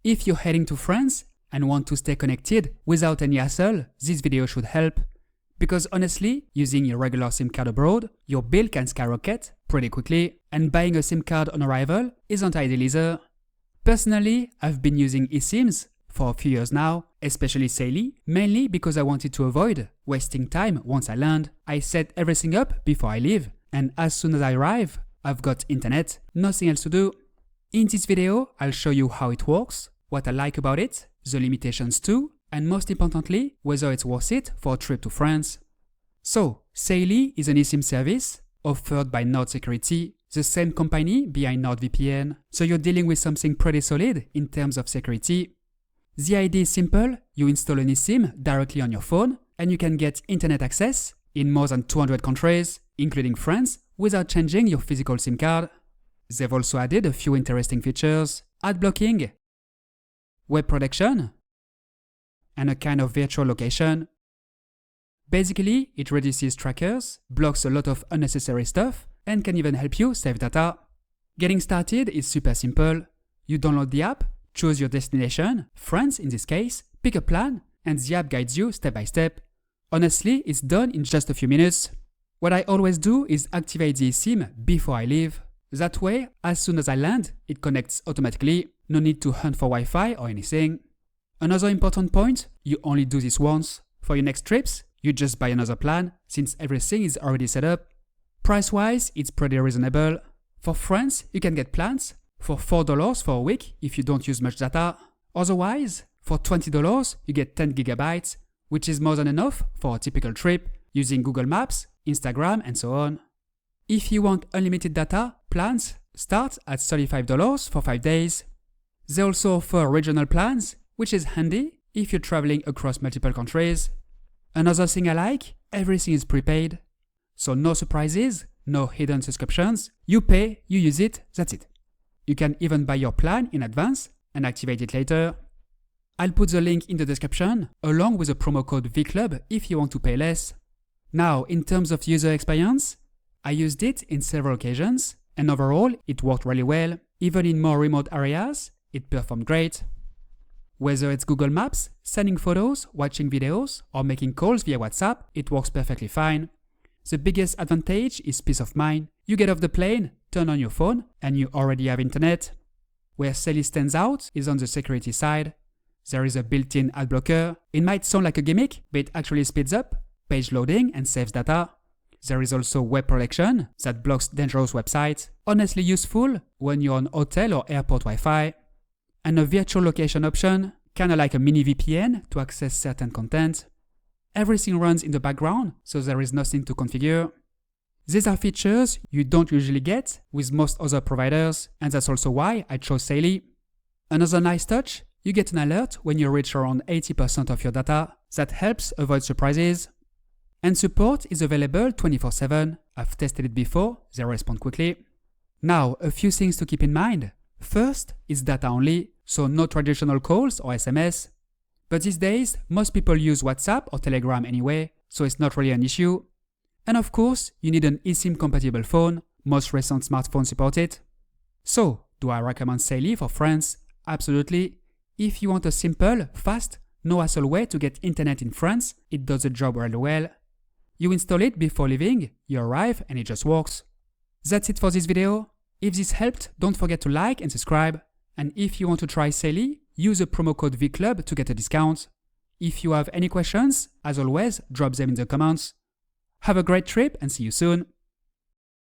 If you're heading to France and want to stay connected without any hassle, this video should help. Because honestly, using your regular SIM card abroad, your bill can skyrocket pretty quickly, and buying a SIM card on arrival isn't ideal either. Personally, I've been using eSIMs for a few years now, especially Saily, mainly because I wanted to avoid wasting time once I land. I set everything up before I leave, and as soon as I arrive, I've got internet, nothing else to do. In this video, I'll show you how it works, what I like about it, the limitations too, and most importantly, whether it's worth it for a trip to France. So, Saily is an eSIM service offered by Nord Security, the same company behind NordVPN, so you're dealing with something pretty solid in terms of security. The idea is simple, you install an eSIM directly on your phone, and you can get internet access in more than 200 countries, including France, without changing your physical SIM card. They've also added a few interesting features: ad blocking, web protection, and a kind of virtual location. Basically, it reduces trackers, blocks a lot of unnecessary stuff, and can even help you save data. Getting started is super simple. You download the app, choose your destination, France in this case, pick a plan, and the app guides you step by step. Honestly, it's done in just a few minutes. What I always do is activate the eSIM before I leave. That way, as soon as I land, it connects automatically. No need to hunt for Wi-Fi or anything. Another important point, you only do this once. For your next trips, you just buy another plan since everything is already set up. Price-wise, it's pretty reasonable. For France, you can get plans for $4 for a week if you don't use much data. Otherwise, for $20, you get 10 gigabytes, which is more than enough for a typical trip using Google Maps, Instagram, and so on. If you want unlimited data, plans start at $35 for 5 days. They also offer regional plans, which is handy if you're traveling across multiple countries. Another thing I like, everything is prepaid. So no surprises, no hidden subscriptions. You pay, you use it, that's it. You can even buy your plan in advance and activate it later. I'll put the link in the description, along with a promo code VCLUB if you want to pay less. Now, in terms of user experience, I used it in several occasions, and overall, it worked really well. Even in more remote areas, it performed great. Whether it's Google Maps, sending photos, watching videos, or making calls via WhatsApp, it works perfectly fine. The biggest advantage is peace of mind. You get off the plane, turn on your phone, and you already have internet. Where Saily stands out is on the security side. There is a built-in ad blocker. It might sound like a gimmick, but it actually speeds up page loading and saves data. There is also web protection that blocks dangerous websites, honestly useful when you're on hotel or airport Wi-Fi. And a virtual location option, kinda like a mini VPN to access certain content. Everything runs in the background, so there is nothing to configure. These are features you don't usually get with most other providers, and that's also why I chose Saily. Another nice touch, you get an alert when you reach around 80% of your data. That helps avoid surprises. And support is available 24/7. I've tested it before, they respond quickly. Now, a few things to keep in mind. First, it's data only, so no traditional calls or SMS. But these days, most people use WhatsApp or Telegram anyway, so it's not really an issue. And of course, you need an eSIM compatible phone. Most recent smartphones support it. So, do I recommend Saily for France? Absolutely. If you want a simple, fast, no hassle way to get internet in France, it does the job really well. You install it before leaving, you arrive, and it just works. That's it for this video. If this helped, don't forget to like and subscribe. And if you want to try Saily, use the promo code VCLUB to get a discount. If you have any questions, as always, drop them in the comments. Have a great trip and see you soon.